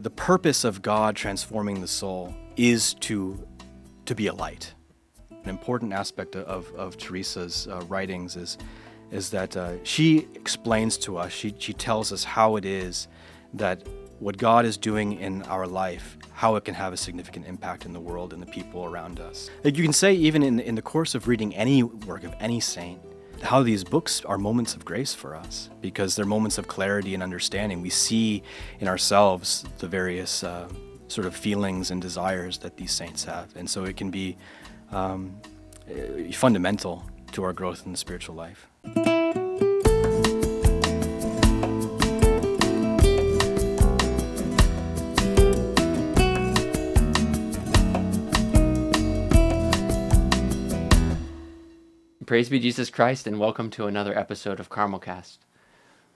The purpose of God transforming the soul is to be a light. An important aspect of Teresa's writings is that she explains to us, she tells us how it is that what God is doing in our life, how it can have a significant impact in the world and the people around us. Like you can say, even in the course of reading any work of any saint, how these books are moments of grace for us, because they're moments of clarity and understanding. We see in ourselves the various sort of feelings and desires that these saints have, and so it can be fundamental to our growth in the spiritual life. Praise be Jesus Christ, and welcome to another episode of CarmelCast.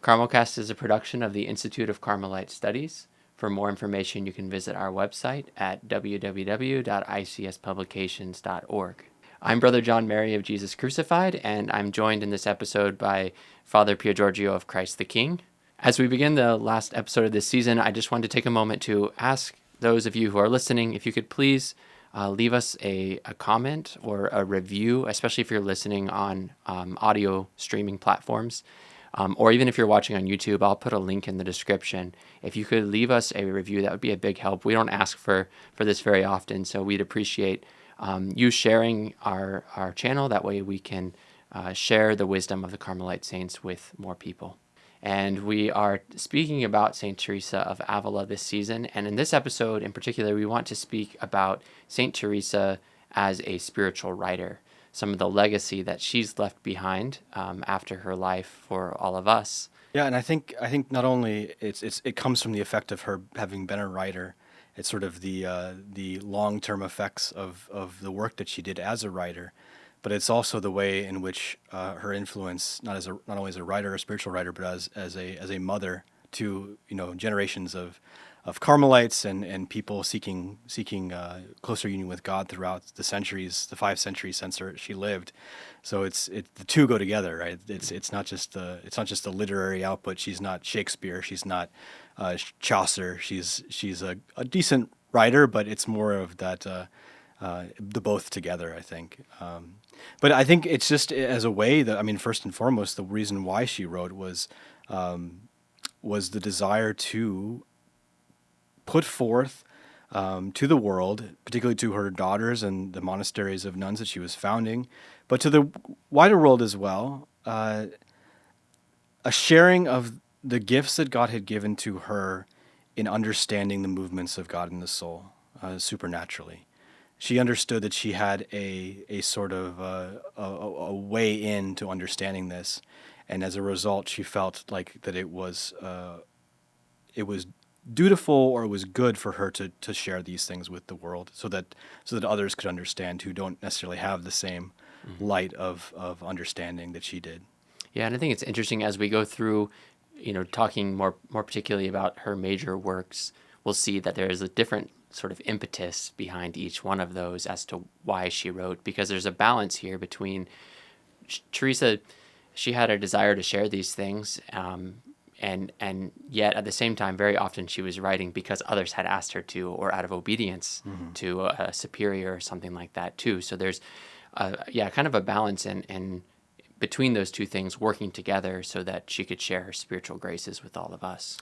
CarmelCast is a production of the Institute of Carmelite Studies. For more information, you can visit our website at www.icspublications.org. I'm Brother John Mary of Jesus Crucified, and I'm joined in this episode by Father Pier Giorgio of Christ the King. As we begin the last episode of this season, I just wanted to take a moment to ask those of you who are listening if you could please leave us a comment or a review, especially if you're listening on audio streaming platforms, or even if you're watching on YouTube. I'll put a link in the description. If you could leave us a review, that would be a big help. We don't ask for this very often, so we'd appreciate you sharing our channel. That way we can share the wisdom of the Carmelite saints with more people. And we are speaking about St. Teresa of Avila this season. And in this episode in particular, we want to speak about St. Teresa as a spiritual writer, some of the legacy that she's left behind after her life for all of us. Yeah, and I think not only it comes from the effect of her having been a writer. It's sort of the long-term effects of the work that she did as a writer. But it's also the way in which her influence, not only as a writer, a spiritual writer, but as a mother to generations of Carmelites and people seeking closer union with God throughout the centuries, the 5 centuries since she lived. So the two go together, right? It's not just the literary output. She's not Shakespeare. She's not Chaucer. She's a decent writer, but it's more of that. The both together, I think. But I think it's just as a way that, first and foremost, the reason why she wrote was the desire to put forth to the world, particularly to her daughters and the monasteries of nuns that she was founding, but to the wider world as well, a sharing of the gifts that God had given to her in understanding the movements of God in the soul supernaturally. She understood that she had a sort of a way into understanding this, and as a result, she felt like that it was dutiful, or it was good for her to share these things with the world, so that others could understand who don't necessarily have the same light of understanding that she did. Yeah, and I think it's interesting as we go through, talking more particularly about her major works, we'll see that there is a different sort of impetus behind each one of those as to why she wrote, because there's a balance here between Teresa. She had a desire to share these things, and yet at the same time, very often she was writing because others had asked her to, or out of obedience to a superior or something like that too. So there's kind of a balance in between those two things working together so that she could share her spiritual graces with all of us.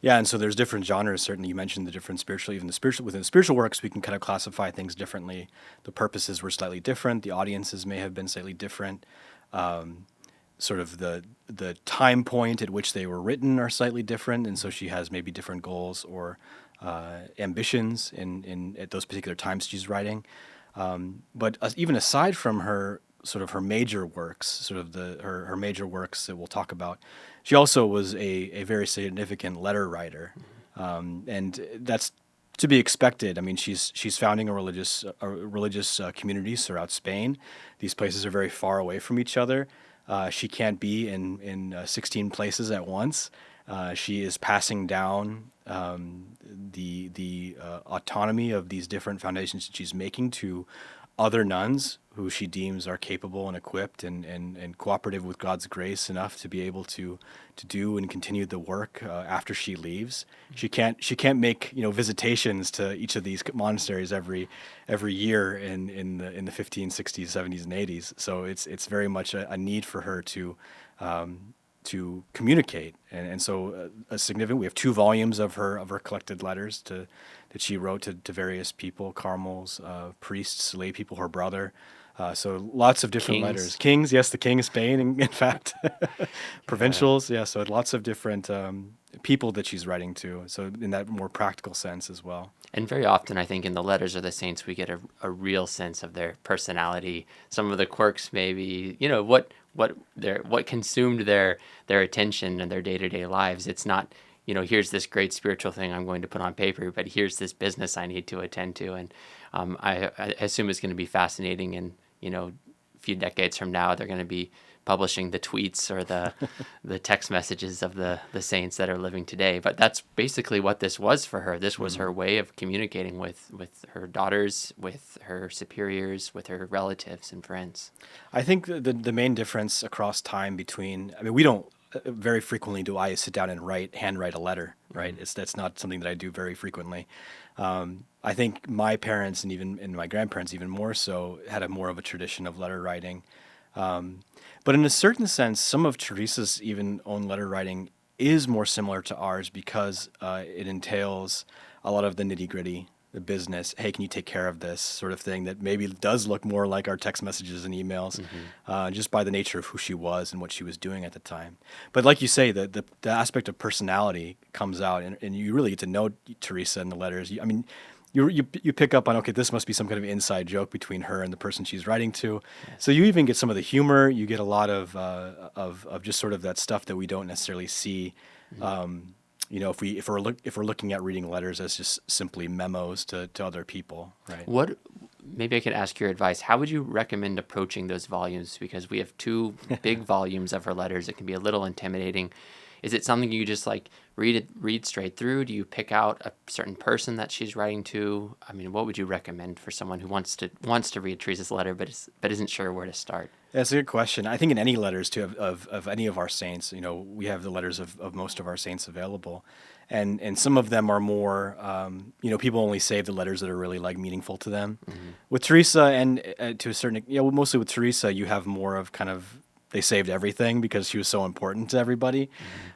Yeah, and so there's different genres. Certainly, you mentioned the different within the spiritual works, we can kind of classify things differently. The purposes were slightly different. The audiences may have been slightly different. Sort of the time point at which they were written are slightly different, and so she has maybe different goals or ambitions at those particular times she's writing. But even aside from her major works, her major works that we'll talk about, she also was a very significant letter writer, and that's to be expected. She's founding a religious communities throughout Spain. These places are very far away from each other. She can't be in 16 places at once. She is passing down the autonomy of these different foundations that she's making to other nuns who she deems are capable and equipped and cooperative with God's grace enough to be able to do and continue the work after she leaves. She can't make visitations to each of these monasteries every year in the 1560s, 70s, and 80s. So it's very much a need for her to communicate, and so a significant. We have 2 volumes of her collected letters that she wrote to various people, Carmels, priests, lay people, her brother. So lots of different Kings. letters. Kings, yes, the King of Spain, in fact. Provincials, yeah. So lots of different people that she's writing to. So in that more practical sense as well. And very often, I think in the letters of the saints, we get a real sense of their personality. Some of the quirks, maybe, what consumed their attention and their day-to-day lives. It's not, here's this great spiritual thing I'm going to put on paper, but here's this business I need to attend to. And I assume it's going to be fascinating. And, a few decades from now, they're going to be publishing the tweets or the text messages of the saints that are living today. But that's basically what this was for her. This was her way of communicating with her daughters, with her superiors, with her relatives and friends. I think the main difference across time we don't very frequently do I sit down and handwrite a letter, right? That's not something that I do very frequently. I think my parents and my grandparents even more so had more of a tradition of letter writing. But in a certain sense, some of Teresa's even own letter writing is more similar to ours because it entails a lot of the nitty-gritty, the business. Hey, can you take care of this sort of thing that maybe does look more like our text messages and emails, just by the nature of who she was and what she was doing at the time. But like you say, the aspect of personality comes out, and you really get to know Teresa in the letters. You pick up on, okay, this must be some kind of inside joke between her and the person she's writing to. Yes. So you even get some of the humor. You get a lot of just sort of that stuff that we don't necessarily see. If we're looking at reading letters as just simply memos to other people, right? Maybe I could ask your advice. How would you recommend approaching those volumes? Because we have 2 big volumes of her letters. It can be a little intimidating. Is it something you just read straight through? Do you pick out a certain person that she's writing to? What would you recommend for someone who wants to read Teresa's letter but isn't sure where to start? That's a good question. I think in any letters too of any of our saints, we have the letters of most of our saints available, and some of them are more, people only save the letters that are really meaningful to them. Mm-hmm. With Teresa and to a certain, mostly with Teresa, you have more of kind of. They saved everything because she was so important to everybody.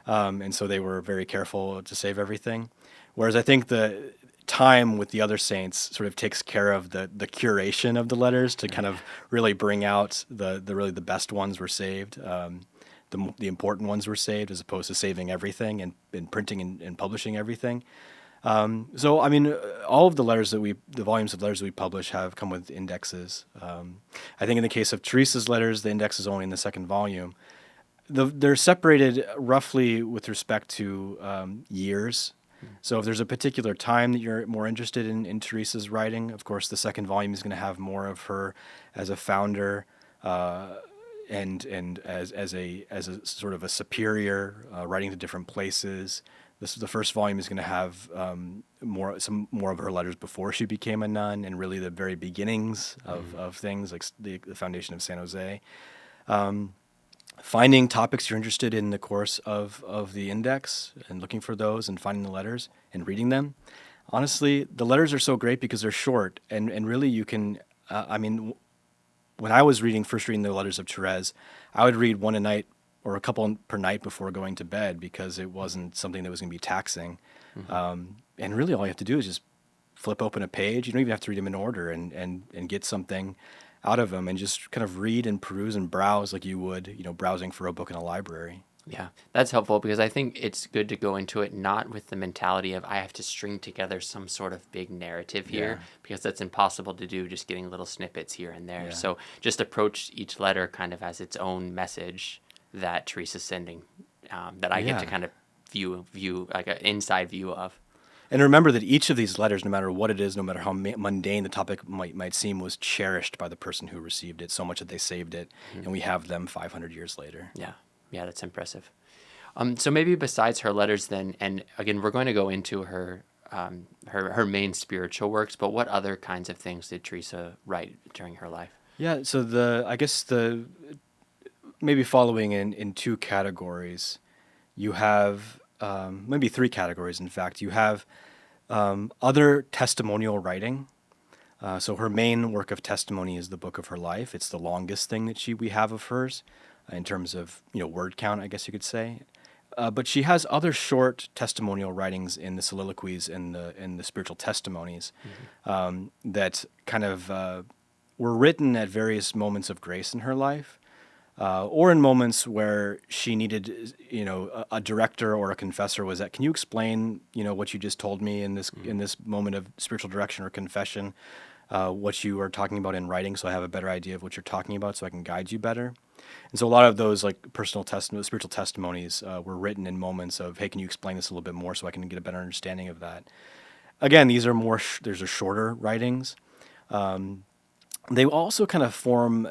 And so they were very careful to save everything. Whereas I think the time with the other saints sort of takes care of the curation of the letters to kind of really bring out the best ones were saved. The important ones were saved as opposed to saving everything and printing and publishing everything. All of the volumes of letters that we publish have come with indexes. I think in the case of Teresa's letters, the index is only in the 2nd volume. They're separated roughly with respect to years. So if there's a particular time that you're more interested in Teresa's writing, of course, the 2nd volume is going to have more of her as a founder, and as a sort of a superior, writing to different places. The 1st volume is going to have more of her letters before she became a nun, and really the very beginnings of things like the foundation of San Jose. Finding topics you're interested in the course of the index and looking for those and finding the letters and reading them. Honestly, the letters are so great because they're short, and really you can. When I was first reading the letters of Therese, I would read one a night or a couple per night before going to bed because it wasn't something that was going to be taxing. Mm-hmm. And really all you have to do is just flip open a page. You don't even have to read them in order and get something out of them and just kind of read and peruse and browse like you would, browsing for a book in a library. Yeah, that's helpful because I think it's good to go into it not with the mentality of I have to string together some sort of big narrative here, because that's impossible to do, just getting little snippets here and there. Yeah. So just approach each letter kind of as its own message that Teresa's sending, that I get to kind of view like an inside view of. And remember that each of these letters, no matter what it is, no matter how mundane the topic might seem, was cherished by the person who received it so much that they saved it, and we have them 500 years later. Yeah, that's impressive. So maybe besides her letters then, and again, we're going to go into her her main spiritual works, but what other kinds of things did Teresa write during her life? Yeah, so I guess maybe following in two categories, you have maybe three categories. In fact, you have other testimonial writing. So her main work of testimony is the Book of Her Life. It's the longest thing that we have of hers, in terms of word count, I guess you could say. But she has other short testimonial writings in the soliloquies and in the spiritual testimonies, that kind of were written at various moments of grace in her life, or in moments where she needed, a director or a confessor was that, can you explain, what you just told me in this moment of spiritual direction or confession, what you are talking about in writing, so I have a better idea of what you're talking about, so I can guide you better. And so a lot of those like spiritual testimonies were written in moments of, hey, can you explain this a little bit more so I can get a better understanding of that? Again, these are these are shorter writings. They also kind of form,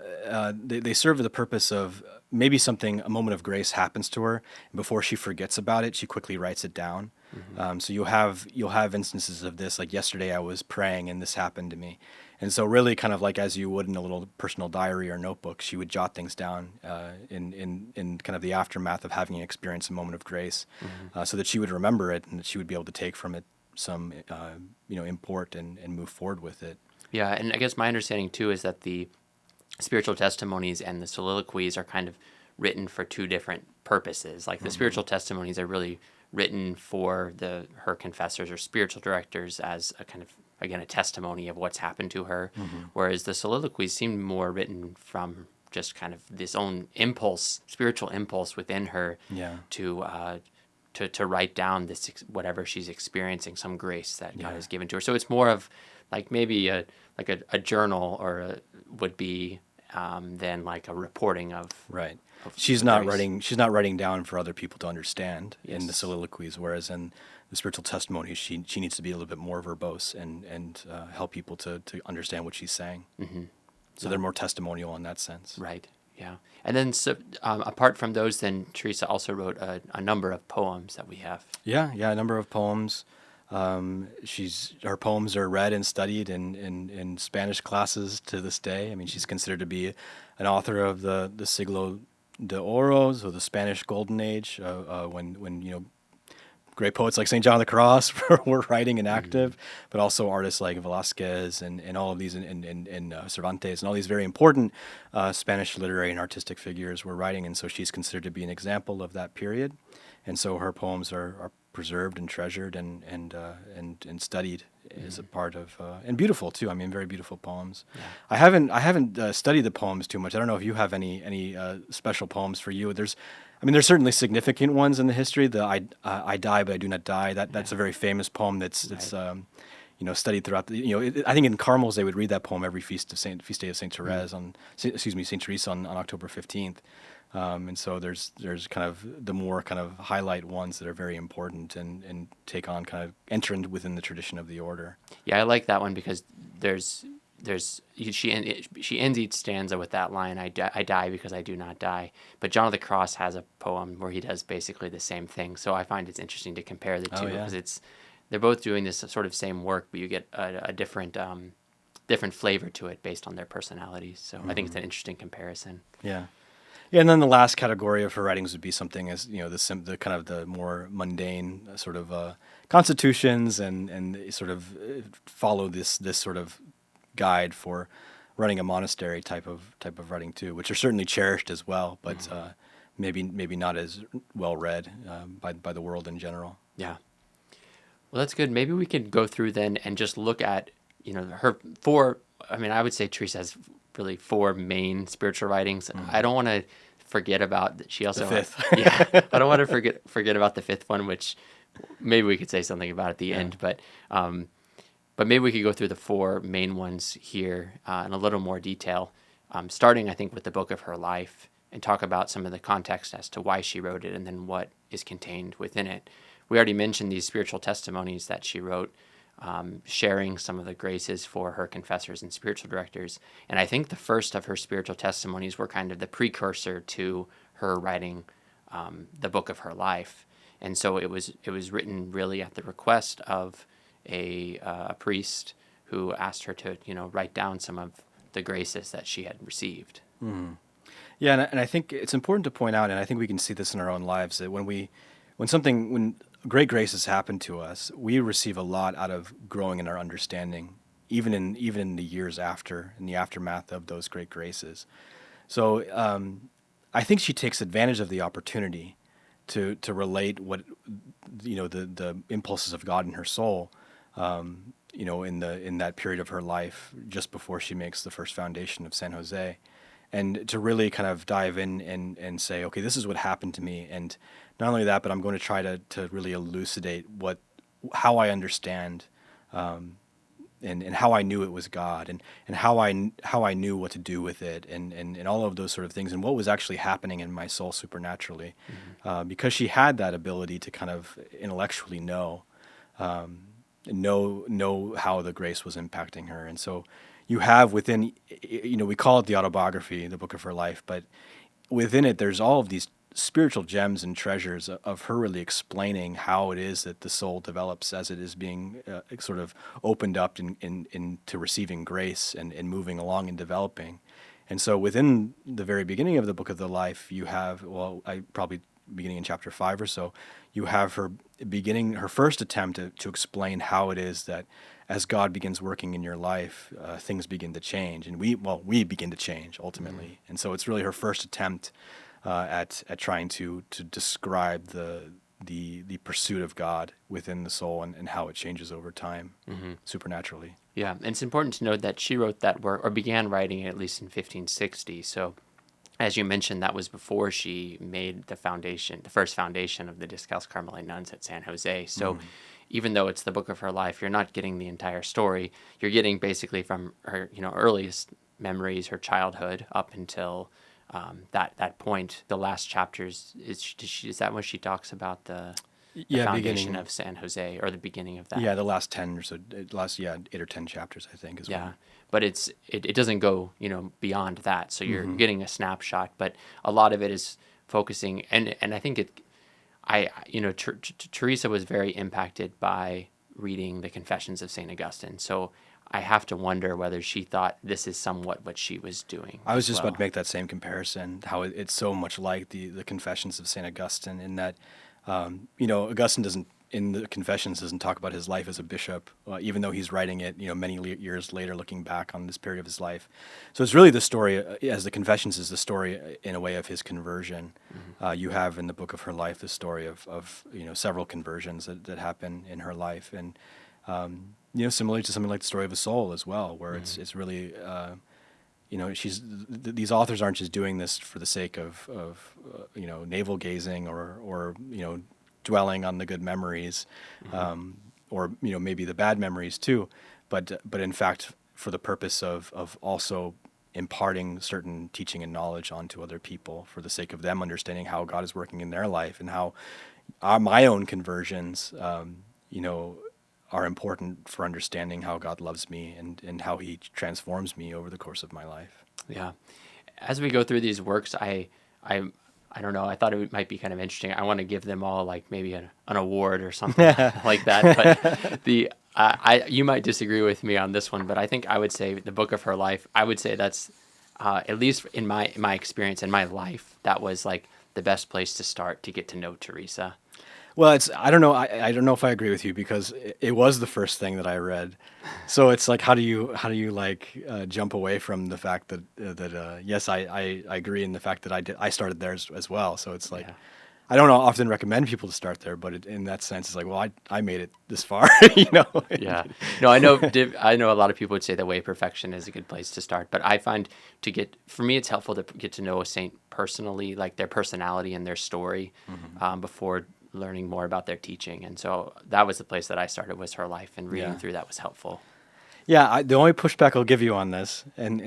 they serve the purpose of maybe a moment of grace happens to her, and before she forgets about it, she quickly writes it down. So you'll have instances of this, like yesterday I was praying and this happened to me. And so really kind of like as you would in a little personal diary or notebook, she would jot things down in kind of the aftermath of having experienced a moment of grace, so that she would remember it and that she would be able to take from it some import and move forward with it. Yeah, and I guess my understanding too is that the spiritual testimonies and the soliloquies are kind of written for two different purposes. Like the spiritual testimonies are really written for her confessors or spiritual directors as a kind of, again, a testimony of what's happened to her, whereas the soliloquies seem more written from just kind of this own impulse, spiritual impulse within her, Yeah. to write down this whatever she's experiencing, some grace that God has given to her. So it's more of like maybe a journal would be than like a reporting of Right. of She's the not grace. writing. She's not writing down for other people to understand in the Yes. soliloquies, whereas in the spiritual testimonies, she needs to be a little bit more verbose and help people to understand what she's saying. So they're more testimonial in that sense. Right. Yeah. And then apart from those, then Teresa also wrote a number of poems that we have. Yeah, a number of poems. Her poems are read and studied in Spanish classes to this day. I mean, she's considered to be an author of the Siglo de Oro, so the Spanish Golden Age, when great poets like St. John of the Cross were writing and active, but also artists like Velázquez and all of these, and Cervantes, and all these very important Spanish literary and artistic figures were writing, and so she's considered to be an example of that period. And so her poems are preserved and treasured and studied as a part of, and beautiful too. I mean, very beautiful poems. Yeah. I haven't studied the poems too much. I don't know if you have any special poems for you. There's certainly significant ones in the history. The I die but I do not die. That's a very famous poem that's studied throughout the. I think in Carmels they would read that poem every feast day of Saint Therese Saint Teresa on October 15th. And so there's kind of the more kind of highlight ones that are very important and take on kind of entered within the tradition of the order. Yeah, I like that one because she ends each stanza with that line, I die because I do not die. But John of the Cross has a poem where he does basically the same thing. So I find it's interesting to compare the two because they're both doing this sort of same work, but you get a different flavor to it based on their personalities. So I think it's an interesting comparison. Yeah. Yeah, and then the last category of her writings would be something as the kind of the more mundane sort of constitutions and sort of follow this sort of guide for running a monastery type of writing too, which are certainly cherished as well, but maybe not as well read by the world in general. Yeah. Well, that's good. Maybe we could go through then and just look at her four. I mean, I would say Teresa has really four main spiritual writings. I don't want to forget about she also The fifth. I don't want to forget about the fifth one, which maybe we could say something about at the end, but maybe we could go through the four main ones here in a little more detail, starting I think with the Book of Her Life, and talk about some of the context as to why she wrote it and then what is contained within it. We already mentioned these spiritual testimonies that she wrote, sharing some of the graces for her confessors and spiritual directors. And I think the first of her spiritual testimonies were kind of the precursor to her writing the Book of Her Life. And so it was written really at the request of a priest who asked her to, write down some of the graces that she had received. Yeah, and I think it's important to point out, and I think we can see this in our own lives, that when great graces happen to us, we receive a lot out of growing in our understanding, even in the years after, in the aftermath of those great graces. So I think she takes advantage of the opportunity to relate what the impulses of God in her soul, in that period of her life just before she makes the first foundation of San Jose, and to really kind of dive in and say, okay, this is what happened to me, and not only that, but I'm going to try to really elucidate how I understand. And how I knew it was God, and how I knew what to do with it, and all of those sort of things, and what was actually happening in my soul supernaturally, because she had that ability to kind of intellectually know how the grace was impacting her. And so you have within, we call it the autobiography, the book of her life, but within it, there's all of these spiritual gems and treasures of her really explaining how it is that the soul develops as it is being sort of opened up into receiving grace and moving along and developing. And so within the very beginning of the book of the life, you have, probably beginning in chapter 5 or so, you have her first attempt to explain how it is that as God begins working in your life, things begin to change, and we begin to change ultimately. Mm-hmm. And so it's really her first attempt at trying to describe the pursuit of God within the soul and how it changes over time, supernaturally. Yeah, and it's important to note that she wrote that work, or began writing it at least in 1560. So, as you mentioned, that was before she made the first foundation of the Discalced Carmelite nuns at San Jose. So, even though it's the book of her life, you're not getting the entire story. You're getting basically from her, earliest memories, her childhood, up until that point. The last chapters is that when she talks about the foundation of San Jose, or the beginning of that? Yeah, the last 10 or so, 8 or 10 chapters, I think, as well. Yeah, but it doesn't go beyond that. So you're getting a snapshot, but a lot of it is focusing, and I think Teresa was very impacted by reading the Confessions of St. Augustine. So I have to wonder whether she thought this is somewhat what she was doing. I was just about to make that same comparison, how it's so much like the Confessions of St. Augustine, in that, Augustine in the Confessions doesn't talk about his life as a bishop, even though he's writing it, many years later, looking back on this period of his life. So it's really the story, as the Confessions is the story in a way of his conversion. You have in the book of her life the story of several conversions that happen in her life, and similar to something like the story of a soul as well, where it's really these authors aren't just doing this for the sake of navel gazing or dwelling on the good memories, or maybe the bad memories too, but in fact for the purpose of also imparting certain teaching and knowledge onto other people for the sake of them understanding how God is working in their life, and how my own conversions are important for understanding how God loves me and how he transforms me over the course of my life. Yeah. As we go through these works, I don't know, I thought it might be kind of interesting. I want to give them all like maybe an award or something like that. But you might disagree with me on this one, but I think I would say the book of her life, I would say that's, at least in my experience in my life, that was like the best place to start to get to know Teresa. Well, I don't know. I don't know if I agree with you, because it was the first thing that I read. So it's like, how do you jump away from the fact that yes, I agree in the fact that I started there as well. So it's like, I don't often recommend people to start there, but in that sense, it's like, well, I made it this far, Yeah. No, I know a lot of people would say that Way of Perfection is a good place to start, but I find for me, it's helpful to get to know a saint personally, like their personality and their story, before learning more about their teaching. And so that was the place that I started, was her life, and reading through that was helpful. Yeah, the only pushback I'll give you on this, and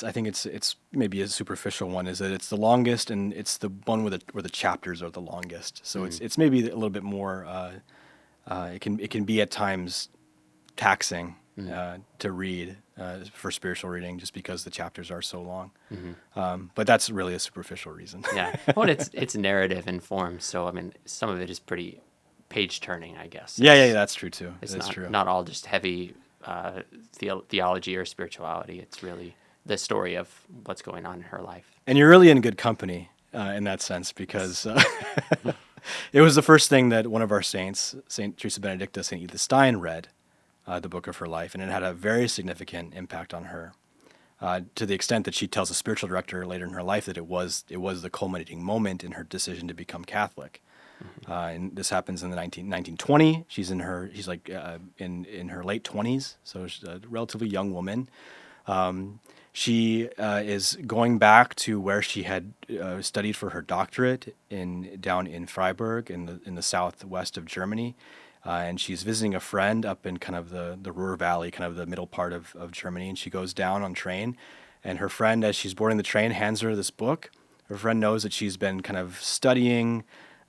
I think it's maybe a superficial one, is that it's the longest, and it's the one where the chapters are the longest. So it's maybe a little bit more. It can be at times taxing to read for spiritual reading, just because the chapters are so long. But that's really a superficial reason. Yeah. Well, it's narrative in form, so I mean, some of it is pretty page turning, I guess. Yeah, that's true too. It's That's not true. not all just heavy theology or spirituality. It's really the story of what's going on in her life. And you're really in good company in that sense, because it was the first thing that one of our saints, Saint Teresa Benedicta, Saint Edith Stein, read, the book of her life, and it had a very significant impact on her, to the extent that she tells a spiritual director later in her life that it was the culminating moment in her decision to become Catholic. And this happens in the 1920. She's in her late 20s, so she's a relatively young woman. She is going back to where she had studied for her doctorate down in Freiburg in the southwest of Germany, and she's visiting a friend up in kind of the Ruhr Valley, kind of the middle part of Germany. And she goes down on train, and her friend, as she's boarding the train, hands her this book. Her friend knows that she's been kind of studying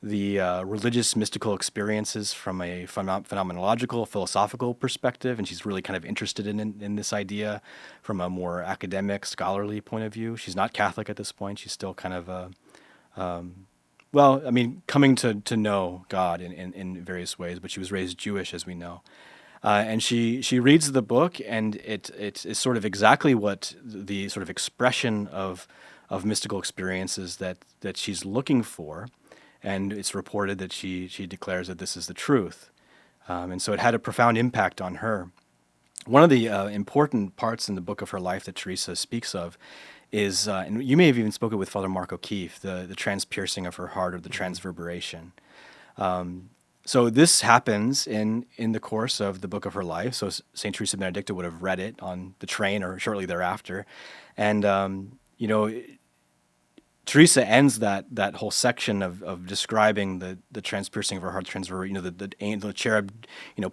the religious mystical experiences from a phenomenological, philosophical perspective, and she's really kind of interested in this idea from a more academic, scholarly point of view. She's not Catholic at this point. She's still kind of coming to know God in various ways, but she was raised Jewish, as we know. And she reads the book, and it is sort of exactly what the sort of expression of mystical experiences that she's looking for. And it's reported that she declares that this is the truth. And so it had a profound impact on her. One of the important parts in the book of her life that Teresa speaks of is, and you may have even spoken with Father Mark O'Keefe, the transpiercing of her heart, or the transverberation. So this happens in the course of the book of her life. So St. Teresa Benedicta would have read it on the train or shortly thereafter. And, Teresa ends that whole section of describing the transpiercing of her heart, the cherub,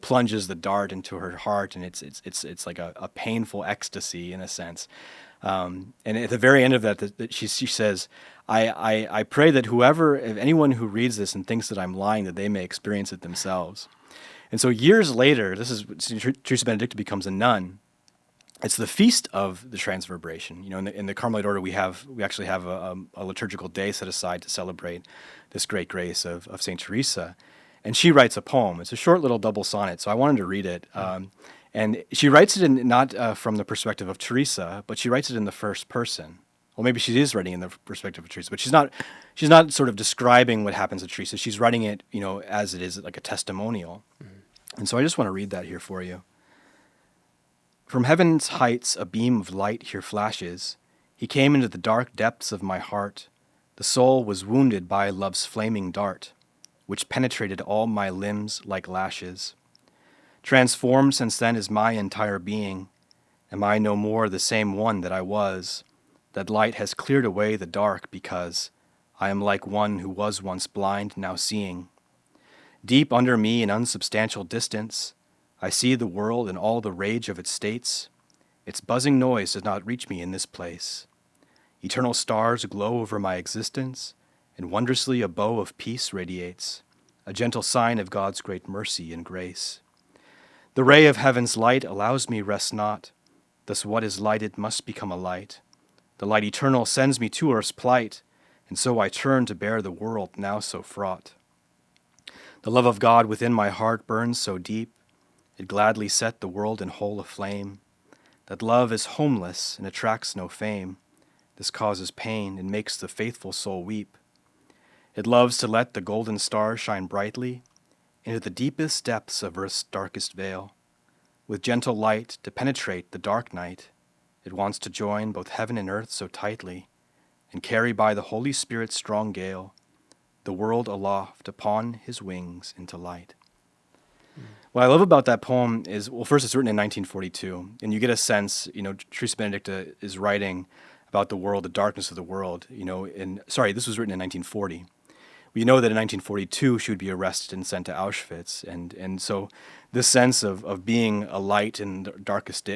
plunges the dart into her heart, and it's like a painful ecstasy in a sense. And at the very end of that she says, I pray that if anyone who reads this and thinks that I'm lying, that they may experience it themselves. And so years later, Teresa Benedicta becomes a nun. It's the feast of the transverberation. In the Carmelite order, we actually have a liturgical day set aside to celebrate this great grace of Saint Teresa, and she writes a poem. It's a short little double sonnet, so I wanted to read it. And she writes it not from the perspective of Teresa, but she writes it in the first person. Well, maybe she is writing in the perspective of Teresa, but she's not sort of describing what happens to Teresa. She's writing it, as it is, like a testimonial. And so I just want to read that here for you. From heaven's heights a beam of light here flashes. He came into the dark depths of my heart. The soul was wounded by love's flaming dart, which penetrated all my limbs like lashes. Transformed since then is my entire being. Am I no more the same one that I was? That light has cleared away the dark, because I am like one who was once blind, now seeing. Deep under me in unsubstantial distance, I see the world and all the rage of its states. Its buzzing noise does not reach me in this place. Eternal stars glow over my existence, and wondrously a bow of peace radiates, a gentle sign of God's great mercy and grace. The ray of heaven's light allows me rest not, thus what is lighted must become a light. The light eternal sends me to earth's plight, and so I turn to bear the world now so fraught. The love of God within my heart burns so deep, it gladly set the world in whole aflame. That love is homeless and attracts no fame. This causes pain and makes the faithful soul weep. It loves to let the golden stars shine brightly into the deepest depths of earth's darkest veil. With gentle light to penetrate the dark night, it wants to join both heaven and earth so tightly, and carry by the Holy Spirit's strong gale the world aloft upon his wings into light. What I love about that poem is, well, first it's written in 1942, and you get a sense, Teresa Benedicta is writing about the world, the darkness of the world, this was written in 1940. We know that in 1942 she would be arrested and sent to Auschwitz, and so this sense of being a light in the darkest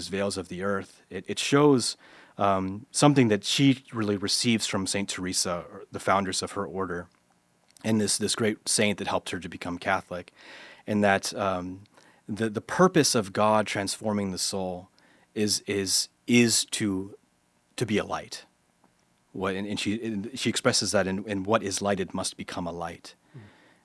veils of the earth, it shows something that she really receives from Saint Teresa, the foundress of her order, and this great saint that helped her to become Catholic. And that the purpose of God transforming the soul is to be a light. And she expresses that in what is lighted must become a light.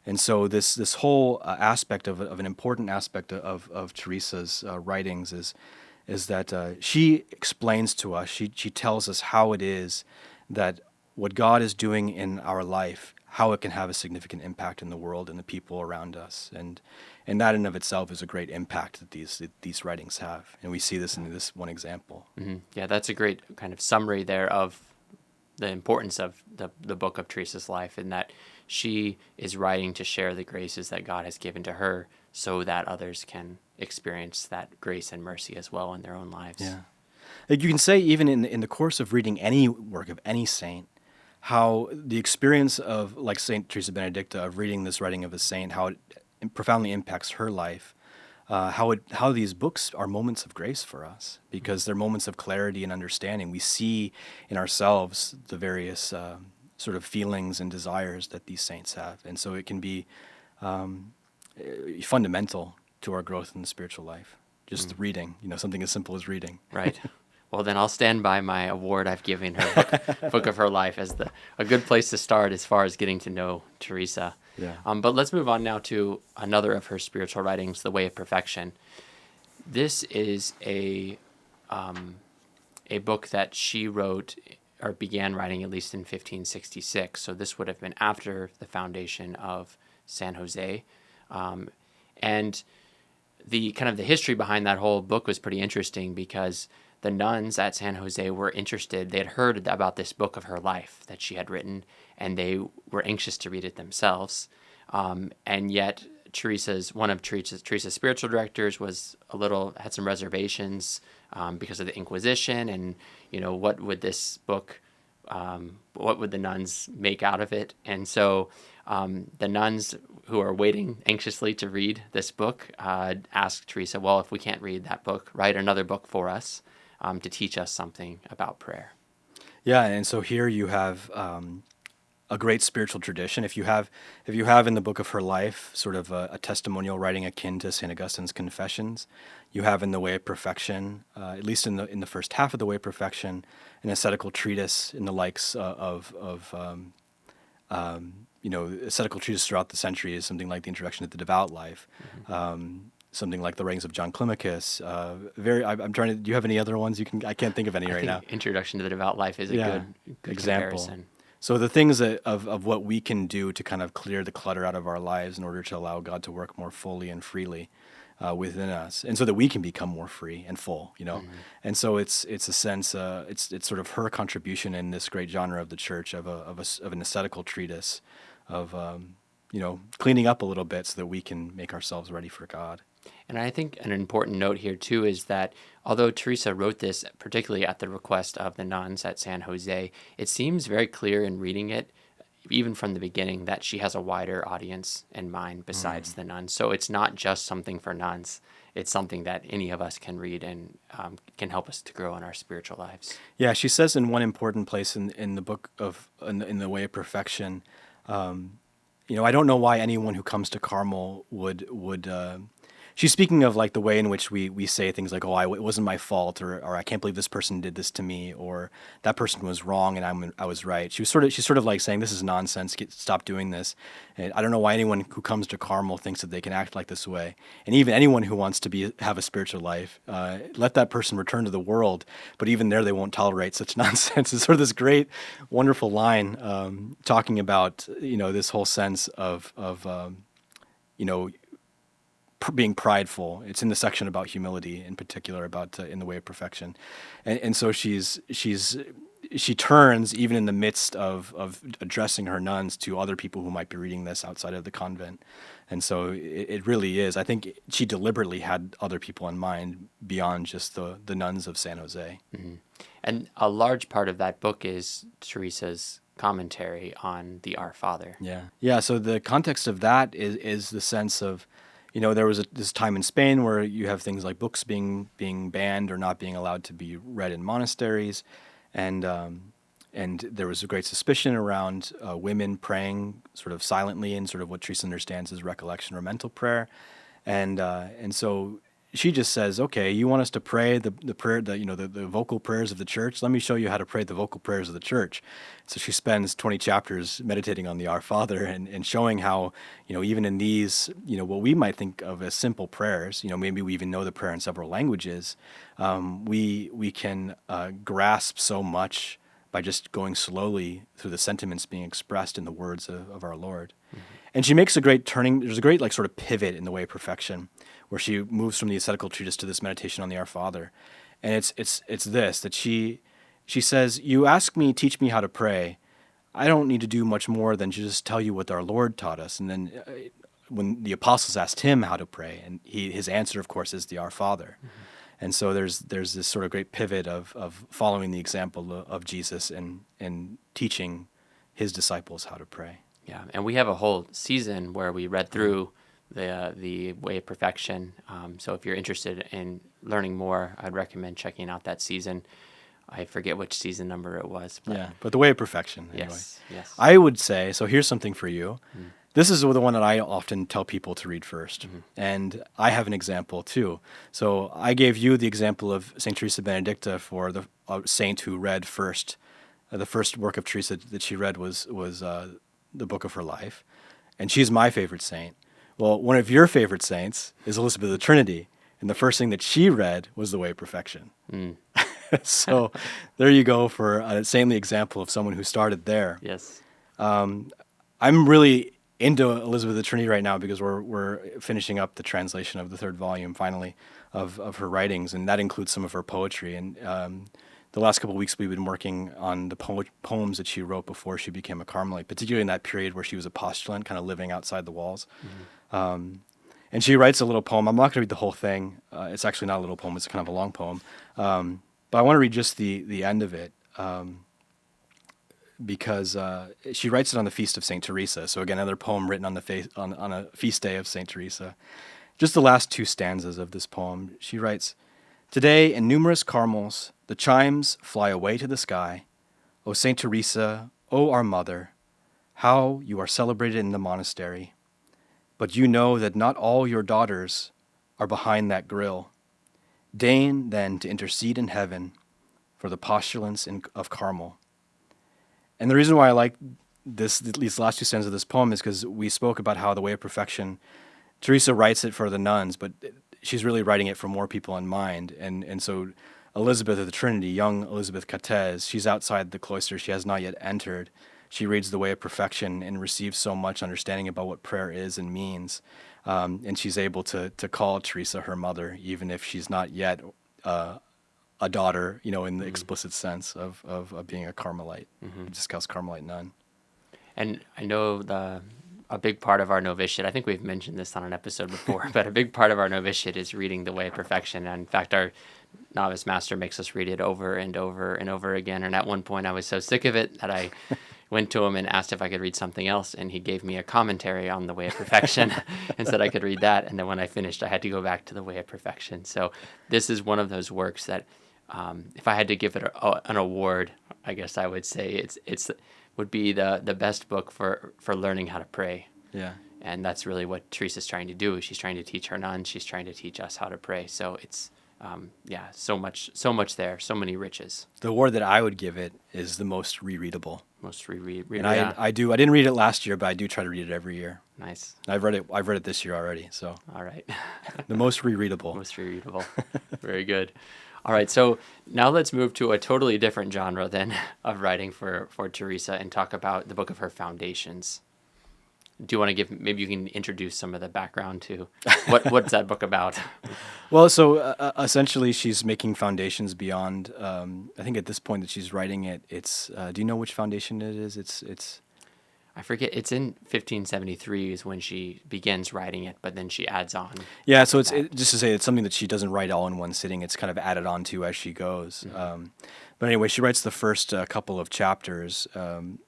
And so this whole aspect of an important aspect of Teresa's writings is that she explains to us, she tells us how it is that what God is doing in our life, how it can have a significant impact in the world and the people around us, and that in of itself is a great impact that these writings have, and we see this in this one example. Yeah, that's a great kind of summary there of the importance of the book of Teresa's life, in that she is writing to share the graces that God has given to her so that others can experience that grace and mercy as well in their own lives. Yeah. Like you can say even in the course of reading any work of any saint, how the experience of, like Saint Teresa Benedicta, of reading this writing of a saint, how it profoundly impacts her life, how these books are moments of grace for us, because they're moments of clarity and understanding. We see in ourselves the various sort of feelings and desires that these saints have, and so it can be fundamental to our growth in the spiritual life. Just reading, something as simple as reading. Right. Well, then I'll stand by my award I've given her, book of her life, as a good place to start as far as getting to know Teresa. Yeah. But let's move on now to another of her spiritual writings, The Way of Perfection. This is a book that she wrote, or began writing at least in 1566. So this would have been after the foundation of San Jose. And the kind of the history behind that whole book was pretty interesting, because the nuns at San Jose were interested. They had heard about this book of her life that she had written, and they were anxious to read it themselves. And yet one of Teresa's spiritual directors had some reservations because of the Inquisition, and what would this book, what would the nuns make out of it? And so the nuns, who are waiting anxiously to read this book, asked Teresa, well, if we can't read that book, write another book for us to teach us something about prayer. Yeah, and so here you have a great spiritual tradition. If you have in the book of her life sort of a testimonial writing akin to St. Augustine's Confessions, you have in The Way of Perfection, at least in the first half of The Way of Perfection, an ascetical treatise in the likes of ascetical treatise throughout the centuries, something like the Introduction to the Devout Life. Something like the Writings of John Climacus. I'm trying to. Do you have any other ones? I can't think of any right now. Introduction to the Devout Life is a good example. Comparison. So the things of what we can do to kind of clear the clutter out of our lives in order to allow God to work more fully and freely within us, and so that we can become more free and full. And so it's a sense. It's sort of her contribution in this great genre of the church of an ascetical treatise of cleaning up a little bit so that we can make ourselves ready for God. And I think an important note here, too, is that although Teresa wrote this particularly at the request of the nuns at San Jose, it seems very clear in reading it, even from the beginning, that she has a wider audience in mind besides the nuns. So it's not just something for nuns. It's something that any of us can read and can help us to grow in our spiritual lives. Yeah, she says in one important place in the book in The Way of Perfection, I don't know why anyone who comes to Carmel would she's speaking of like the way in which we say things like, oh, it wasn't my fault, or I can't believe this person did this to me, or that person was wrong and I was right. She's sort of like saying, this is nonsense. Stop doing this. And I don't know why anyone who comes to Carmel thinks that they can act like this way. And even anyone who wants to have a spiritual life, let that person return to the world. But even there, they won't tolerate such nonsense. It's sort of this great, wonderful line talking about this whole sense of being prideful. It's in the section about humility, in particular, about in The Way of Perfection, and so she turns even in the midst of addressing her nuns to other people who might be reading this outside of the convent, and so it really is. I think she deliberately had other people in mind beyond just the nuns of San Jose. Mm-hmm. And a large part of that book is Teresa's commentary on the Our Father. Yeah. So the context of that is the sense of, there was this time in Spain where you have things like books being banned or not being allowed to be read in monasteries, and there was a great suspicion around women praying sort of silently in sort of what Teresa understands as recollection or mental prayer, and so she just says, okay, you want us to pray the prayer, the vocal prayers of the church? Let me show you how to pray the vocal prayers of the church. So she spends 20 chapters meditating on the Our Father and showing how, even in these, what we might think of as simple prayers, maybe we even know the prayer in several languages, we can grasp so much by just going slowly through the sentiments being expressed in the words of our Lord. Mm-hmm. And she makes a great turning. There's a great sort of pivot in the Way of Perfection, where she moves from the ascetical treatise to this meditation on the Our Father. And it's this, that she says, you ask me, teach me how to pray. I don't need to do much more than just tell you what our Lord taught us. And then when the apostles asked him how to pray, and his answer, of course, is the Our Father. Mm-hmm. And so there's this sort of great pivot of following the example of Jesus and teaching his disciples how to pray. Yeah, and we have a whole season where we read through the Way of Perfection. So if you're interested in learning more, I'd recommend checking out that season. I forget which season number it was. But the Way of Perfection, anyway. Yes. I would say, so here's something for you. Mm. This is the one that I often tell people to read first. Mm-hmm. And I have an example too. So I gave you the example of St. Teresa Benedicta for the saint who read first. The first work of Teresa that she read was the book of her life. And she's my favorite saint. Well, one of your favorite saints is Elizabeth of the Trinity. And the first thing that she read was the Way of Perfection. Mm. So there you go for a saintly example of someone who started there. Yes. I'm really into Elizabeth of the Trinity right now because we're finishing up the translation of the third volume, finally, of her writings, and that includes some of her poetry. And the last couple of weeks we've been working on the poems that she wrote before she became a Carmelite, particularly in that period where she was a postulant, kind of living outside the walls. Mm-hmm. And she writes a little poem. I'm not going to read the whole thing. It's actually not a little poem. It's kind of a long poem. But I want to read just the end of it. Because she writes it on the feast of St. Teresa. So again, another poem written on a feast day of St. Teresa. Just the last two stanzas of this poem. She writes, "Today in numerous Carmels the chimes fly away to the sky. O St. Teresa, O our mother, how you are celebrated in the monastery. But you know that not all your daughters are behind that grill. Deign then to intercede in heaven for the postulants of Carmel." And the reason why I like these last two stanzas of this poem is because we spoke about how the Way of Perfection, Teresa writes it for the nuns, but she's really writing it for more people in mind. And so Elizabeth of the Trinity, young Elizabeth Catez, she's outside the cloister. She has not yet entered. She reads the Way of Perfection and receives so much understanding about what prayer is and means. And she's able to call Teresa her mother, even if she's not yet a daughter, in the explicit sense of being a Carmelite, a Discalced Carmelite nun. And I know a big part of our novitiate, I think we've mentioned this on an episode before, but a big part of our novitiate is reading the Way of Perfection. And in fact, our novice master makes us read it over and over and over again. And at one point I was so sick of it that I went to him and asked if I could read something else, and he gave me a commentary on the Way of Perfection and said I could read that. And then when I finished, I had to go back to the Way of Perfection. So this is one of those works that if I had to give it an award, I guess I would say it's would be the best book for learning how to pray. Yeah. And that's really what Teresa's trying to do. She's trying to teach her nuns. She's trying to teach us how to pray. So it's so much there, so many riches. The award that I would give it is the most rereadable. Most reread. And I didn't read it last year, but I do try to read it every year. Nice. I've read it this year already. So. All right. The most rereadable. Most rereadable. Very good. All right, so now let's move to a totally different genre then of writing for Teresa and talk about the book of her Foundations. Do you want to maybe you can introduce some of the background to what's that book about? Well, so essentially she's making foundations beyond, I think at this point that she's writing it, it's, do you know which foundation it is? It's. I forget, it's in 1573 is when she begins writing it, but then she adds on. Yeah, so just to say, it's something that she doesn't write all in one sitting. It's kind of added on to as she goes. Mm-hmm. But anyway, she writes the first couple of chapters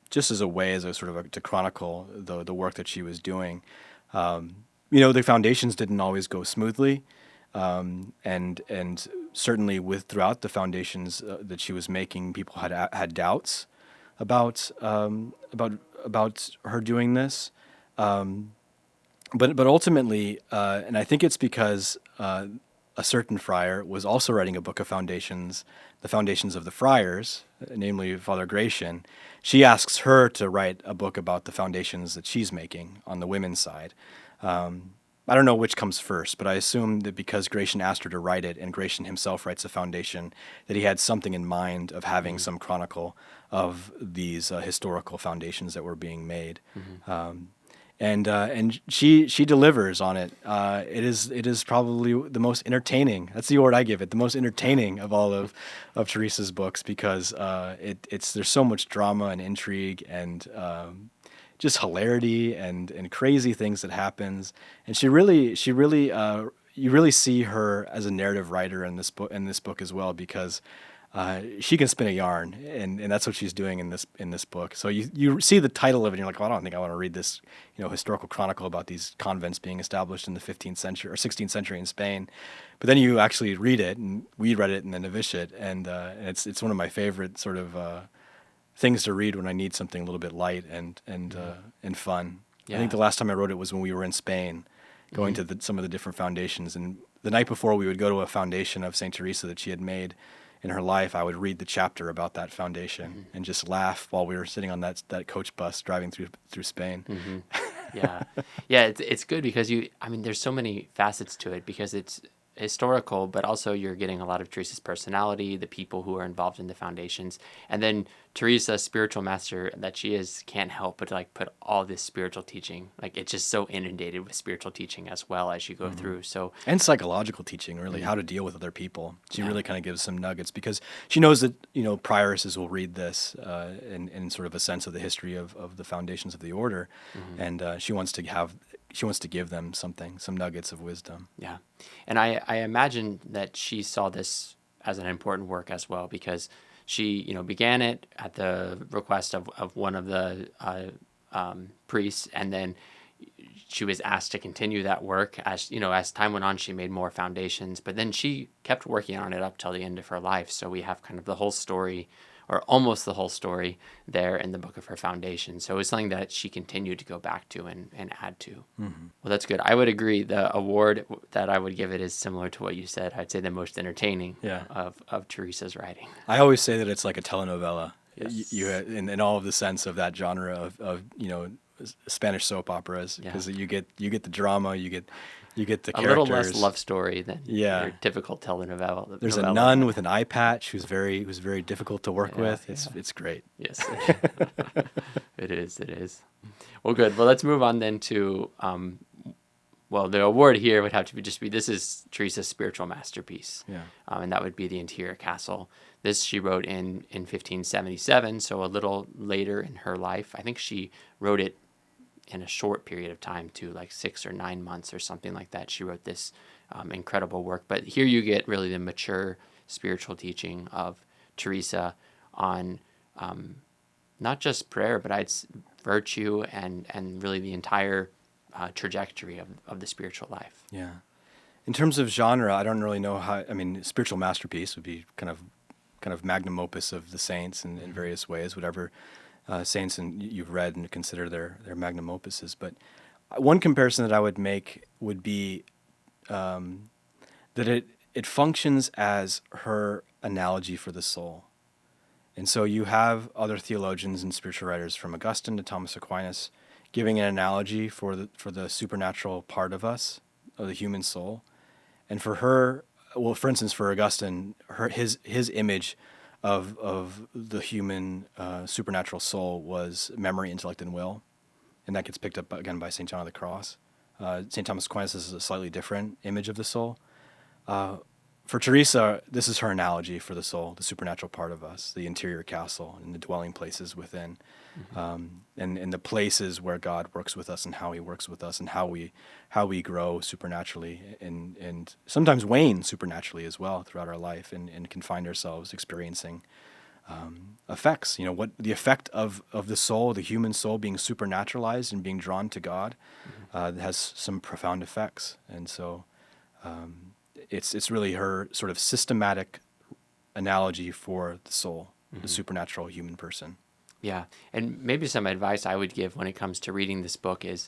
just as a sort of to chronicle the work that she was doing. The foundations didn't always go smoothly, and certainly throughout the foundations that she was making, people had doubts about her doing this, but ultimately, and I think it's because a certain friar was also writing a book of foundations, the foundations of the friars, namely Father Gratian. She asks her to write a book about the foundations that she's making on the women's side. I don't know which comes first, but I assume that because Gratian asked her to write it and Gratian himself writes a foundation, that he had something in mind of having some chronicle of these historical foundations that were being made. And she delivers on it. It is probably the most entertaining. That's the word I give it. The most entertaining of all of Teresa's books, because there's so much drama and intrigue and just hilarity and crazy things that happens. And she really you really see her as a narrative writer in this book as well, because she can spin a yarn, and that's what she's doing in this book. So you see the title of it, and you're like, oh, I don't think I want to read this, historical chronicle about these convents being established in the 15th century or 16th century in Spain. But then you actually read it, and we read it in the novitiate, and it's one of my favorite sort of things to read when I need something a little bit light and fun. Yeah. I think the last time I wrote it was when we were in Spain, going to some of the different foundations. And the night before we would go to a foundation of St. Teresa that she had made in her life, I would read the chapter about that foundation and just laugh while we were sitting on that coach bus driving through Spain. Yeah. Yeah, it's good because there's so many facets to it, because it's historical, but also you're getting a lot of Teresa's personality, the people who are involved in the foundations, and then Teresa, spiritual master that she is, can't help but put all this spiritual teaching. It's just so inundated with spiritual teaching as well as you go through. So, and psychological teaching, really, how to deal with other people. She really kind of gives some nuggets, because she knows that prioresses will read this in sort of a sense of the history of the foundations of the order, and she wants to give them some nuggets of wisdom. Yeah. And I imagine that she saw this as an important work as well, because she, began it at the request of one of the priests, and then she was asked to continue that work. As time went on, she made more foundations, but then she kept working on it up till the end of her life. So we have kind of the whole story, or almost the whole story, there in the book of her foundation. So it's something that she continued to go back to and add to. Well, that's good. I would agree. The award that I would give it is similar to what you said. I'd say the most entertaining of Teresa's writing. I always say that it's like a telenovela. Yes. You in all of the sense of that genre of Spanish soap operas, because you get the drama, you get the characters. A little less love story than your typical telenovela. There's a nun with an eye patch who's very difficult to work with. It's great. Yes, it is. Well, good. Well, let's move on then to the award here would have to be this is Teresa's spiritual masterpiece. Yeah. And that would be the interior castle. This she wrote in 1577, so a little later in her life. I think she wrote it in a short period of time too, 6 or 9 months or something like that. She wrote this incredible work. But here you get really the mature spiritual teaching of Teresa on not just prayer, but virtue and really the entire trajectory of the spiritual life. Yeah. In terms of genre, I don't really know how. Spiritual masterpiece would be kind of magnum opus of the saints in various ways, whatever saints you've read and consider their magnum opuses. But one comparison that I would make would be that it functions as her analogy for the soul. And so you have other theologians and spiritual writers, from Augustine to Thomas Aquinas, giving an analogy for the supernatural part of us, of the human soul. And for her, well, for instance, for Augustine, his image of the human supernatural soul was memory, intellect, and will, and that gets picked up again by St. John of the Cross. St. Thomas Aquinas is a slightly different image of the soul. For Teresa, this is her analogy for the soul, the supernatural part of us, the interior castle and the dwelling places within, and the places where God works with us and how He works with us and how we grow supernaturally and sometimes wane supernaturally as well throughout our life and can find ourselves experiencing effects. What the effect of the soul, the human soul, being supernaturalized and being drawn to God has some profound effects, and so. It's really her sort of systematic analogy for the soul, the supernatural human person. Yeah, and maybe some advice I would give when it comes to reading this book is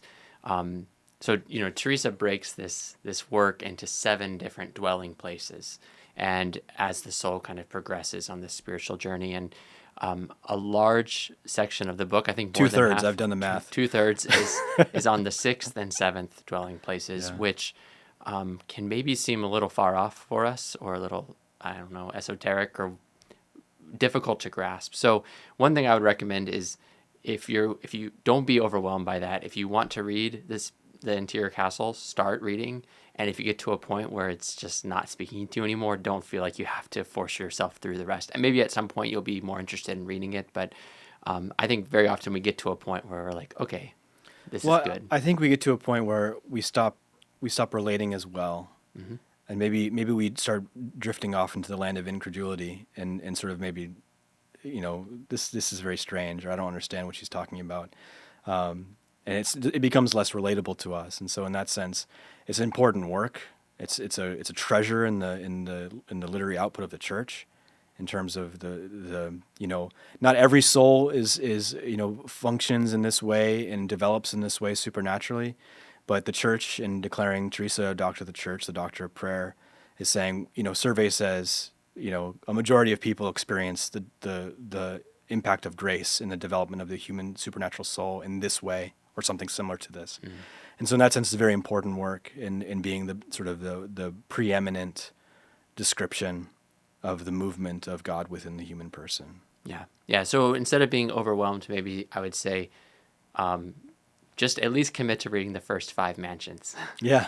So, Teresa breaks this work into 7 different dwelling places. And as the soul kind of progresses on this spiritual journey, and a large section of the book, I think more than 2/3. half, I've done the math. 2/3 is on the 6th and 7th dwelling places, Yeah. which can maybe seem a little far off for us, or a little, I don't know, esoteric or difficult to grasp. So one thing I would recommend is, if you don't be overwhelmed by that, if you want to read the Interior Castle, start reading. And if you get to a point where it's just not speaking to you anymore, don't feel like you have to force yourself through the rest. And maybe at some point you'll be more interested in reading it. But I think very often we get to a point where we're like, okay, this is good. I think we get to a point where we stop relating as well. Mm-hmm. And maybe we start drifting off into the land of incredulity and sort of maybe, this is very strange, or I don't understand what she's talking about. And it becomes less relatable to us. And so in that sense, it's important work. It's a treasure in the literary output of the church, in terms of the not every soul is functions in this way and develops in this way supernaturally, but the church, in declaring Teresa a doctor of the church, the doctor of prayer, is saying, survey says, a majority of people experience the impact of grace in the development of the human supernatural soul in this way, or something similar to this. Mm. And so in that sense, it's very important work in being the sort of the preeminent description of the movement of God within the human person. Yeah. Yeah. So instead of being overwhelmed, maybe I would say, just at least commit to reading the first 5 mansions. Yeah.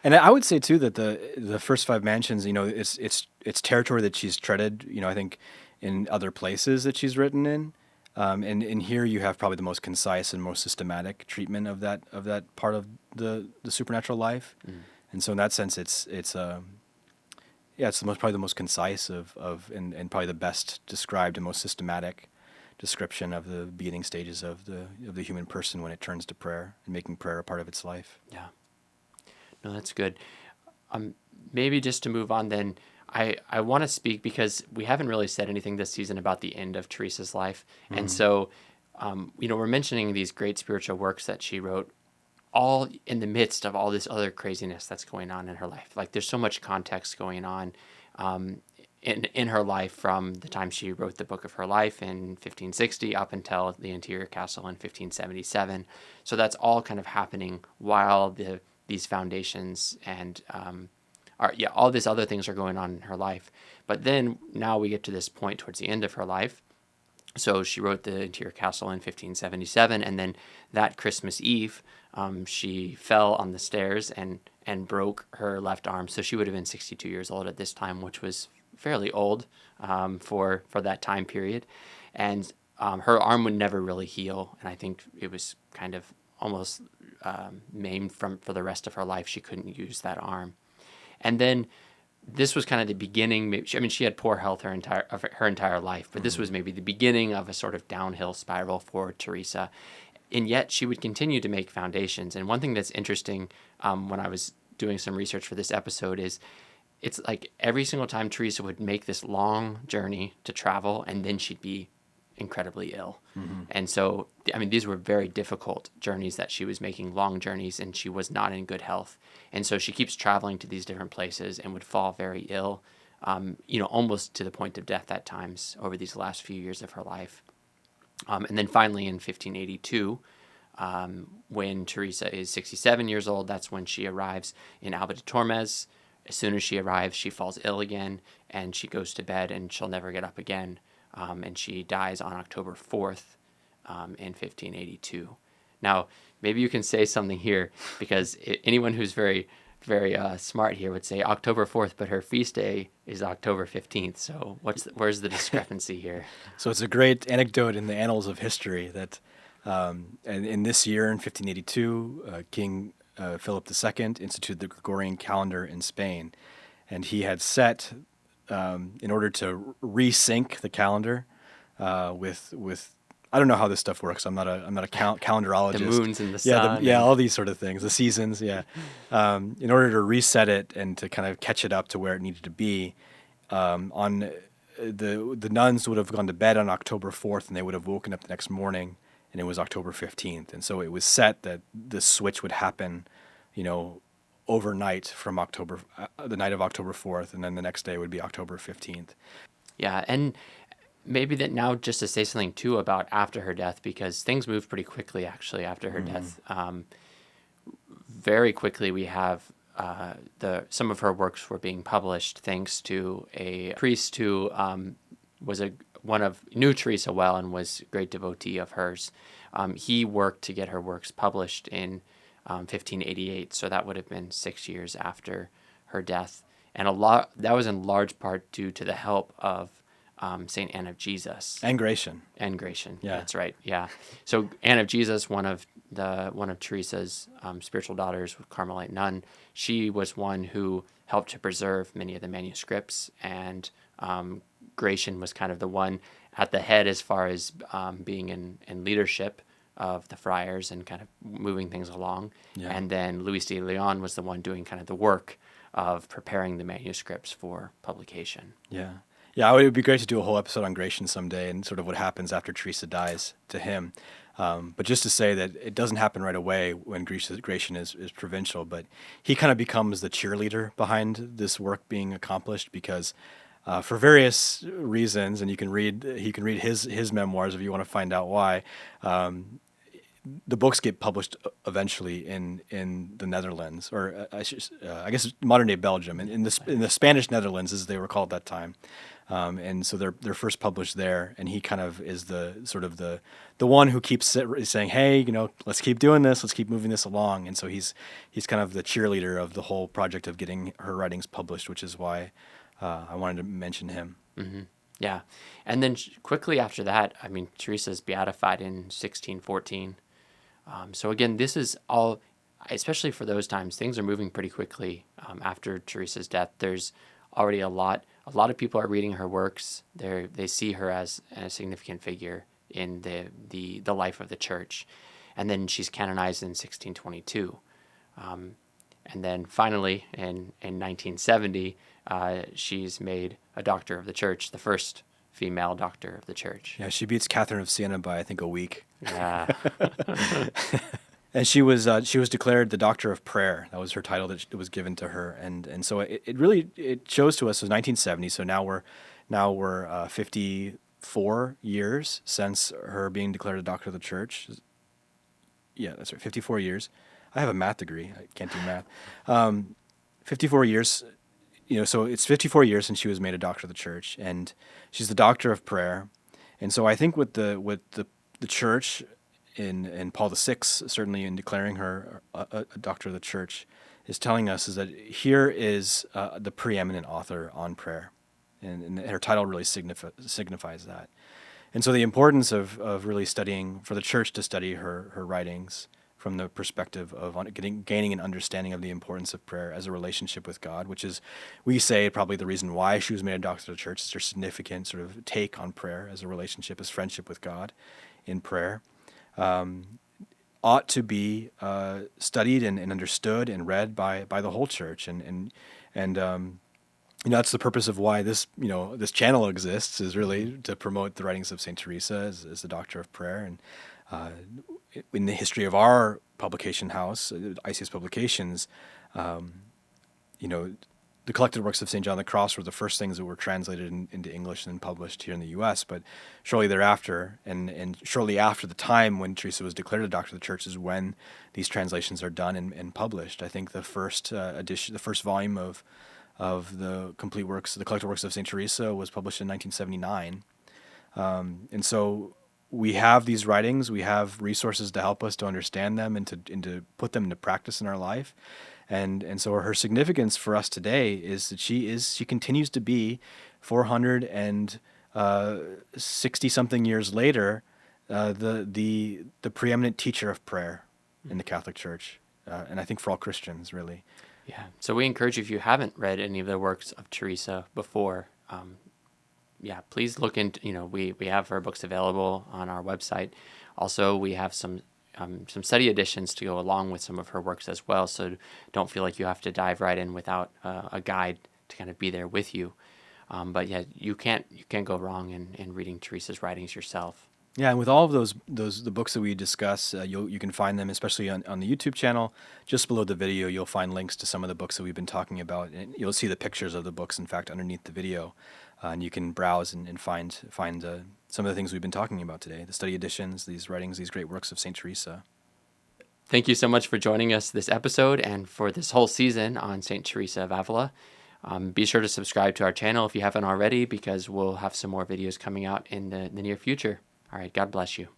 And I would say too that the first 5 mansions, it's territory that she's treaded, I think, in other places that she's written in. And here you have probably the most concise and most systematic treatment of that part of the supernatural life. Mm. And so in that sense, it's probably the most concise and probably the best described and most systematic description of the beginning stages of the human person when it turns to prayer and making prayer a part of its life. Yeah. No, that's good. Maybe just to move on then, I want to speak, because we haven't really said anything this season about the end of Teresa's life. Mm-hmm. And so, we're mentioning these great spiritual works that she wrote, all in the midst of all this other craziness that's going on in her life. Like, there's so much context going on in her life, from the time she wrote the book of her life in 1560 up until the Interior Castle in 1577. So that's all kind of happening while these foundations and all these other things are going on in her life. But then now we get to this point towards the end of her life. So she wrote the Interior Castle in 1577, and then that Christmas Eve, she fell on the stairs and broke her left arm. So she would have been 62 years old at this time, which was fairly old for that time period. And her arm would never really heal, and I think it was kind of almost maimed for the rest of her life. She couldn't use that arm. And then this was kind of the beginning. She had poor health her entire life, but this was maybe the beginning of a sort of downhill spiral for Teresa. And yet she would continue to make foundations. And one thing that's interesting when I was doing some research for this episode is, it's like every single time Teresa would make this long journey to travel, and then she'd be incredibly ill. Mm-hmm. And so, these were very difficult journeys that she was making, long journeys, and she was not in good health. And so she keeps traveling to these different places and would fall very ill, almost to the point of death at times over these last few years of her life. And then finally in 1582, when Teresa is 67 years old, that's when she arrives in Alba de Tormes. As soon as she arrives, she falls ill again, and she goes to bed, and she'll never get up again. And she dies on October 4th in 1582. Now, maybe you can say something here, because anyone who's very, very smart here would say October 4th, but her feast day is October 15th. So where's the discrepancy here? So it's a great anecdote in the annals of history that in this year, in 1582, King Philip II instituted the Gregorian calendar in Spain, and he had set, in order to resync the calendar with I don't know how this stuff works. I'm not a calendarologist. The moons and the sun. All these sort of things, the seasons. Yeah, in order to reset it and to kind of catch it up to where it needed to be, on the nuns would have gone to bed on October 4th, and they would have woken up the next morning, and it was October 15th. And so it was set that the switch would happen overnight from the night of October 4th, and then the next day would be October 15th. Yeah, and maybe that now just to say something too about after her death, because things moved pretty quickly actually after her death. Very quickly we have some of her works were being published thanks to a priest who knew Teresa well and was a great devotee of hers. He worked to get her works published in 1588, so that would have been 6 years after her death, and that was in large part due to the help of Saint Anne of Jesus And Gratian. Yeah, that's right. Yeah, so Anne of Jesus, one of Teresa's spiritual daughters, Carmelite nun, she was one who helped to preserve many of the manuscripts, and Gratian was kind of the one at the head as far as being in leadership of the friars and kind of moving things along. Yeah. And then Luis de Leon was the one doing kind of the work of preparing the manuscripts for publication. Yeah. Yeah, it would be great to do a whole episode on Gratian someday and sort of what happens after Teresa dies to him. But just to say that it doesn't happen right away when Gratian is provincial, but he kind of becomes the cheerleader behind this work being accomplished because for various he can read his memoirs if you want to find out why. The books get published eventually in the Netherlands, or I guess modern day Belgium, in the Spanish Netherlands as they were called at that time, and so they're first published there. And he kind of is the one who keeps saying, hey, let's keep doing this, let's keep moving this along. And so he's kind of the cheerleader of the whole project of getting her writings published, which is why I wanted to mention him. Mm-hmm. Yeah, and then quickly after that, I mean, Teresa's beatified in 1614. So again, this is all, especially for those times, things are moving pretty quickly after Teresa's death. There's already a lot of people are reading her works. They see her as a significant figure in the life of the church. And then she's canonized in 1622. And then finally, in 1970, she's made a doctor of the church, the first female doctor of the church. Yeah, she beats Catherine of Siena by I think a week. Yeah. And she was declared the Doctor of Prayer. That was her title that was given to her, and so it really shows to us it was 1970. So now we're 54 years since her being declared a Doctor of the Church. Yeah, that's right, 54 years. I have a math degree. I can't do math. 54 years. So it's 54 years since she was made a Doctor of the Church, and she's the Doctor of Prayer. And so I think with the Church in Paul VI, certainly in declaring her a Doctor of the Church, is telling us is that here is the preeminent author on prayer, and her title really signifies that. And so the importance of really studying, for the Church to study her writings from the perspective of gaining an understanding of the importance of prayer as a relationship with God, which is, we say, probably the reason why she was made a Doctor of the Church, is her significant sort of take on prayer as a relationship, as friendship with God in prayer, ought to be studied and understood and read by the whole Church. And that's the purpose of why this channel exists, is really to promote the writings of Saint Teresa as the Doctor of Prayer. And in the history of our publication house, ICS Publications, the collected works of St. John the Cross were the first things that were translated into English and published here in the U.S. But shortly thereafter, and shortly after the time when Teresa was declared a Doctor of the Church, is when these translations are done and published. I think the first edition, the first volume of the complete works, the collected works of St. Teresa, was published in 1979. And so we have these writings, we have resources to help us to understand them and to put them into practice in our life. And so her significance for us today is that she continues to be 460 something years later, the preeminent teacher of prayer in the Catholic Church, and I think for all Christians, really. Yeah. So we encourage you, if you haven't read any of the works of Teresa before, please look into, we have her books available on our website. Also, we have some study editions to go along with some of her works as well. So don't feel like you have to dive right in without a guide to kind of be there with you. But yeah, you can't go wrong in reading Teresa's writings yourself. Yeah, and with all of the books that we discuss, you can find them, especially on the YouTube channel. Just below the video, you'll find links to some of the books that we've been talking about, and you'll see the pictures of the books, in fact, underneath the video, and you can browse and find some of the things we've been talking about today: the study editions, these writings, these great works of Saint Teresa. Thank you so much for joining us this episode and for this whole season on St. Teresa of Avila. Be sure to subscribe to our channel if you haven't already, because we'll have some more videos coming out in the near future. All right, God bless you.